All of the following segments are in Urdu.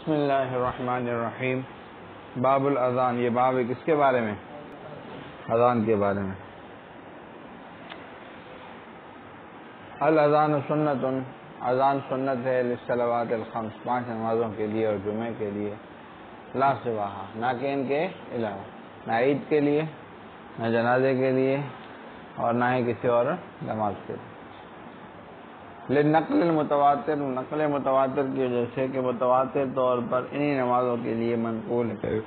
بسم اللہ الرحمن الرحیم۔ باب الاذان، یہ باب ہے کس کے بارے میں؟ اذان کے بارے میں۔ الاذان سنت، اذان سنت ہے للصلوات الخمس، 5 نمازوں کے لیے اور جمعے کے لیے، لا سواہا، نہ کہ ان کے علاوہ، نہ عید کے لیے، نہ جنازے کے لیے، اور نہ ہی کسی اور نماز کے لیے۔ للنقل المتواتر، نقل متواتر کی وجہ سے کہ متواتر طور پر انہی نمازوں کے لیے منقول ہے،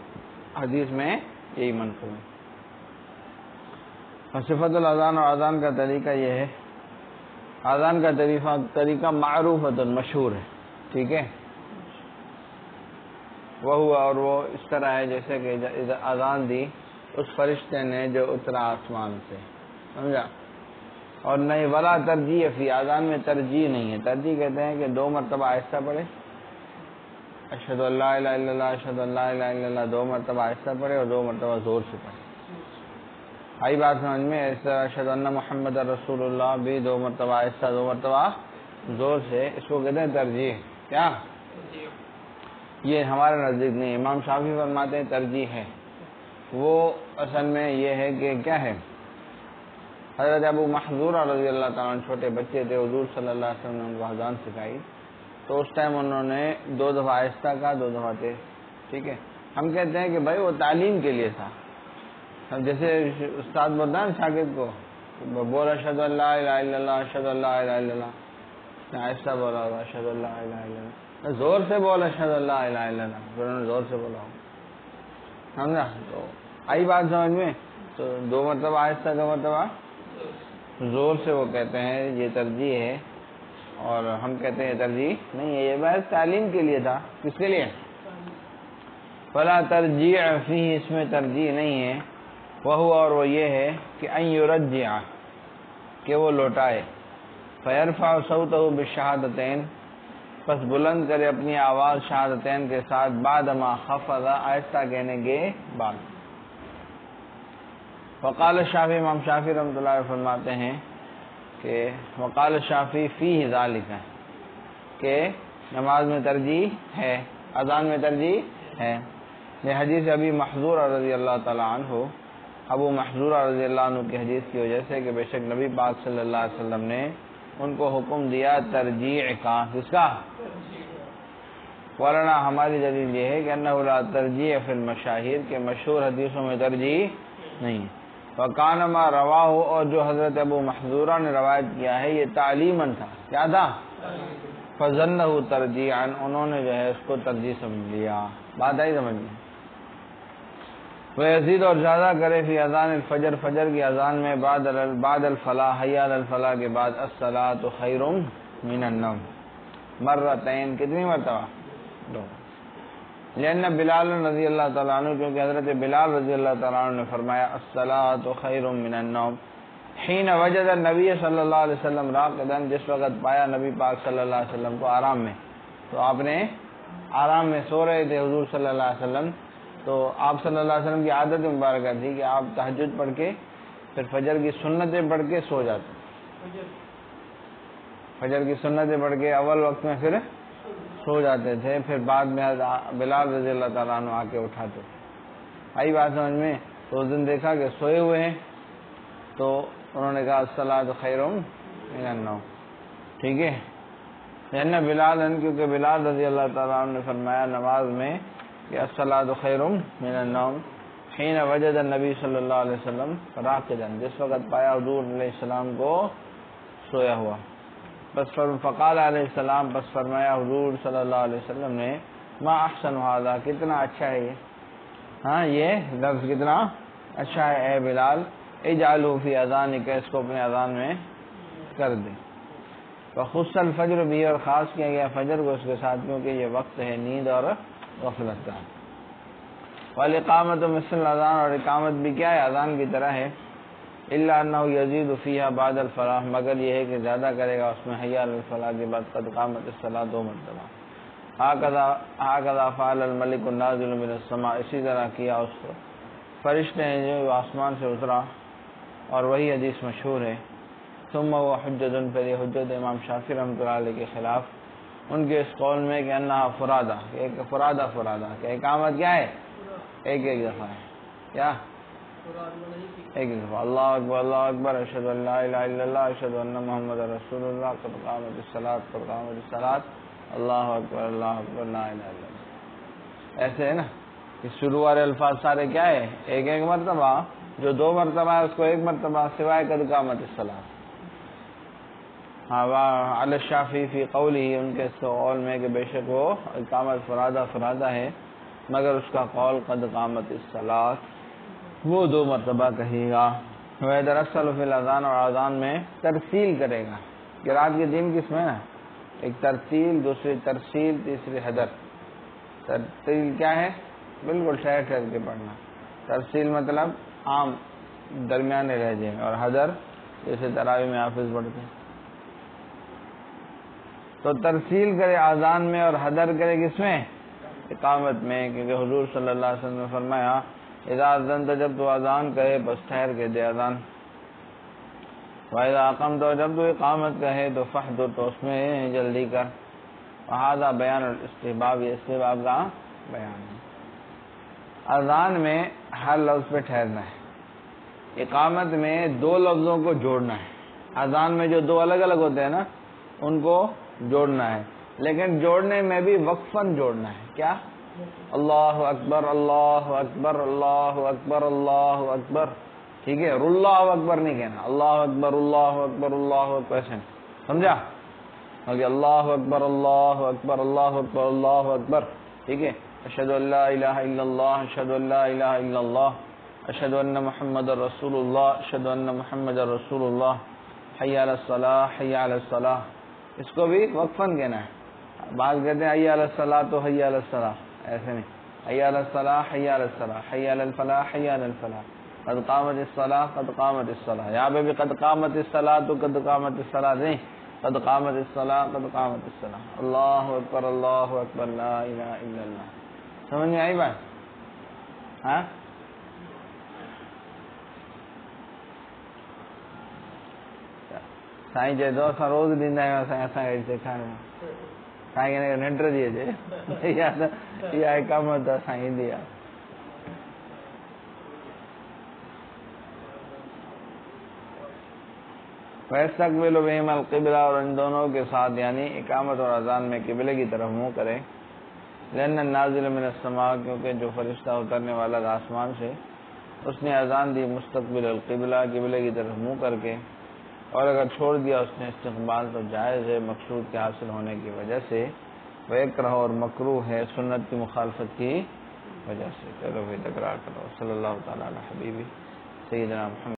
حدیث میں یہی منقول ہے۔ صفت الاذان، اور اذان کا طریقہ یہ ہے، اذان کا طریقہ معروف مشہور ہے، ٹھیک ہے۔ وہ اور وہ اس طرح ہے جیسے کہ اذان دی اس فرشتے نے جو اترا آسمان سے، سمجھا؟ اور نہیں ولا ترجیح فی، اذان میں ترجیح نہیں ہے۔ ترجیح کہتے ہیں کہ 2 مرتبہ آہستہ پڑھے، اشہد ان لا الہ الا اللہ، اشہد ان لا الہ الا اللہ 2 مرتبہ آہستہ پڑھے اور 2 مرتبہ زور سے پڑھے۔ آئی بات سمجھ میں؟ اس طرح اشہد ان محمد رسول اللہ بھی 2 مرتبہ آہستہ 2 مرتبہ زور سے، اس کو کہتے ہیں ترجیح۔ کیا یہ ہمارے نزدیک نہیں، امام شافعی فرماتے ہیں ترجیح ہے۔ وہ اصل میں یہ ہے کہ کیا ہے، حضرت ابو محذورہ رضی اللہ تعالیٰ عنہ چھوٹے بچے تھے، حضور صلی اللہ علیہ وسلم نے ان کو اذان سکھائی، تو اس ٹائم انہوں نے 2 دفعہ آہستہ کہا، 2 دفعہ تیز، ٹھیک ہے۔ ہم کہتے ہیں کہ بھائی وہ تعلیم کے لیے تھا، ہم جیسے استاد بولتا ہے شاگرد کو بول اشہد ان لا الہ الا اللہ، اشہد ان لا الہ الا اللہ، اس نے آہستہ بولا ہوگا اشہد ان لا الہ الا اللہ، زور سے بول اشہد ان لا الہ الا اللہ، پھر انہوں نے زور سے بولا ہوگا، سمجھا؟ تو آئی بات سمجھ میں؟ تو 2 مرتبہ آہستہ 2 مرتبہ زور سے وہ کہتے ہیں یہ ترجیح ہے، اور ہم کہتے ہیں ترجیح نہیں ہے، یہ بحث تعلیم کے لیے تھا۔ کس کے لیے؟ فلا ترجیع فیہ، اس میں ترجیح نہیں ہے۔ وہ اور وہ یہ ہے کہ ان یرجع، کہ وہ لوٹائے، فیرفع صوتہ بالشہادتین، پس بلند کرے اپنی آواز شہادتین کے ساتھ، بعد ما خفض، آہستہ کہنے کے بعد۔ وقال الشافعی، امام شافعی رحمۃ اللہ علیہ فرماتے ہیں کہ وقال الشافعی فیہ ذالک، کہ نماز میں ترجیح ہے، اذان میں ترجیح ہے۔ یہ حدیث ابی محذورہ رضی اللہ تعالیٰ عنہ، ابو محذورہ رضی اللہ عنہ کی حدیث کی وجہ سے کہ بے شک نبی پاک صلی اللہ علیہ وسلم نے ان کو حکم دیا ترجیع کا، کس کا؟ ورنہ ہماری دلیل یہ ہے کہ انہ لا ترجیع فی المشاہیر، کہ مشہور حدیثوں میں ترجیح نہیں ہے۔ وکان ما رواہ، اور جو حضرت ابو محذورہ نے روایت کیا ہے یہ تعلیماً تھا، کیا تھا؟ فظنہ ترجیعاً، انہوں نے جو ہے اس کو ترجیح سمجھ لیا۔ بات آئی سمجھ میں؟ ویزید، اور زیادہ کرے فی اذان الفجر، فجر کی اذان میں، بعد الفلاح، حی علی الفلاح کے بعد، الصلاۃ خیر من النوم، مرتین، کتنی مرتبہ؟ 2۔ لأن بلال رضی اللہ تعالیٰ عنہ، کیونکہ حضرت بلال رضی اللہ تعالیٰ عنہ نے فرمایا الصلاۃ خیر من النوم حین وجد النبی صلی اللہ علیہ وسلم راقدا، جس وقت پایا نبی پاک صلی اللہ علیہ وسلم کو آرام میں، تو آپ نے آرام میں سو رہے تھے حضور صلی اللہ علیہ وسلم، تو آپ صلی اللہ علیہ وسلم کی عادت مبارکہ تھی کہ آپ تہجد پڑھ کے پھر فجر کی سنتیں پڑھ کے سو جاتے، فجر کی سنتیں پڑھ کے اول وقت میں پھر سو جاتے تھے، پھر بعد میں بلال رضی اللہ تعالیٰ عنہ آ کے اٹھاتے تھے۔ آئی بات سمجھ میں؟ تو اس دن دیکھا کہ سوئے ہوئے ہیں، تو انہوں نے کہا الصلاۃ خیر من النوم، ٹھیک ہے۔ لأن بلال، کیونکہ بلال رضی اللہ تعالیٰ عنہ نے فرمایا نماز میں کہ الصلاۃ خیر من النوم حین وجد النبی صلی اللہ علیہ وسلم راقدا، جس وقت پایا حضور علیہ السلام کو سویا ہوا۔ بس فقال علیہ السلام، بس فرمایا حضور صلی اللہ علیہ وسلم نے ما احسن ھذا، کتنا اچھا ہے یہ، ہاں یہ لفظ کتنا اچھا ہے، اے بلال اجعلہ فی اذانک، اس کو اپنے اذان میں کر دیں۔ وخص الفجر بھی، اور خاص کیا گیا فجر کو اس کے ساتھ، کیونکہ یہ وقت ہے نیند اور غفلت کا۔ والاقامۃ مثل الاذان، اور اقامت بھی کیا ہے؟ اذان کی طرح ہے۔ الا انہ یزید فیہا بعد الفلاح، مگر یہ ہے کہ زیادہ کرے گا اس میں حی علی الفلاح کے بعد قد قامت الصلاۃ 2 مرتبہ۔ ہکذا فعل الملک النازل من السماء، اسی طرح کیا اس فرشتے ہیں جو آسمان سے اترا، اور وہی حدیث مشہور ہے۔ ثم وہ حجت، پھر یہ حجت امام شافعی رحمۃ اللہ علیہ کے خلاف، ان کے اس قول میں کہ انہا فرادہ، ایک فرادہ کہ اقامت کیا ہے؟ ایک دفعہ ہے، کیا ایک دفعہ، اللہ اکبر اشہد ان لا الہ الا اللہ اشہد ان محمد رسول اللہ قد قامت الصلاۃ اللہ اکبر لا الہ الا اللہ. ایسے ہے نا کہ شروع والے الفاظ سارے کیا ہے؟ ایک مرتبہ، جو 2 مرتبہ ہے اس کو 1 مرتبہ سوائے قد قامت الصلاۃ. علی الشافعی فی قولی، ان کے قول میں کہ بے شک وہ اقامت فرادہ ہے، مگر اس کا قول قد قامت الصلاۃ وہ 2 مرتبہ کہے گا. وَيَتَرَسَّلُ فِي الْأَذَانِ، اور اذان میں ترسیل کرے گا. قرات کے 3 قسم ہے نا، ایک ترتیل، دوسری ترسیل، تیسری حدر. ترتیل کیا ہے؟ بالکل ٹھہر کے پڑھنا. ترسیل مطلب عام درمیانے لہجے میں، اور حدر جیسے تراویح میں حافظ پڑھتے ہیں. تو ترسیل کرے اذان میں اور حدر کرے کس میں؟ اقامت میں، کیونکہ حضور صلی اللہ علیہ وسلم نے فرمایا اذا اذنت، جب تو اذان کہے بس ٹھہر کے دے اذان. واذا اقمت، جب تو اقامت کہے تو فحدر، تو اس میں جلدی کر. وہذا بیان الاستحباب، یہ استحباب کا بیان ہے. اذان میں ہر لفظ پہ ٹھہرنا ہے، اقامت میں 2 لفظوں کو جوڑنا ہے. اذان میں جو 2 الگ الگ ہوتے ہیں نا ان کو جوڑنا ہے، لیکن جوڑنے میں بھی وقفاً جوڑنا ہے. کیا؟ اللہ اکبر اللہ اکبر اللہ اکبر اللہ اکبر، ٹھیک ہے؟ اللہ اکبر نہیں کہنا، اللہ اکبر اللہ اکبر اللہ اکبر، ایسے سمجھا؟ اللہ اکبر اللہ اکبر اللہ اکبر اللہ اکبر، ٹھیک ہے؟ اشہد ان لا الہ الا اللہ اشہد ان لا الہ الا اللہ اشہد ان محمد رسول اللہ اشہد ان محمد رسول اللہ حی علی الصلاۃ حی علی الصلاۃ. اس کو بھی وقفاً کہنا ہے. بعض کہتے ہیں حی علی الصلاۃ تو حی علی الصلاۃ، ایسے نہیں. حی علی الصلاۃ حی علی الصلاۃ حی علی الفلاح حی علی الفلاح قد قامت الصلاۃ قد قامت الصلاۃ. یہاں پہ بھی قد قامت الصلاۃ تو قد قامت الصلاۃ نہیں، قد قامت الصلاۃ قد قامت الصلاۃ. اللہ اکبر لا الہ الا اللہ. سمجھ میں آئی بات؟ ہاں سائیں چاہے تو روز ڈیندا ہے کھانے سائیں ننڈر دیے یا کم ہوتا سائیں دیا. وَيَسْتَقْبِلُ بِهِمَا الْقِبْلَةَ، اور ان دونوں کے ساتھ یعنی اقامت اور اذان میں قبلے کی طرف منہ کرے. لأن النازل من السماء، کیونکہ جو فرشتہ اترنے والا آسمان سے اس نے اذان دی مستقبل القبلہ، قبلے کی طرف منہ کر کے، اور اگر چھوڑ دیا اس نے استقبال تو جائز ہے مقصود کے حاصل ہونے کی وجہ سے. ویکرہ، اور مکروہ ہے سنت کی مخالفت کی وجہ سے. چلو بھی تکرار کرو. صلی اللہ تعالی علی حبیبی سیدنا محمد.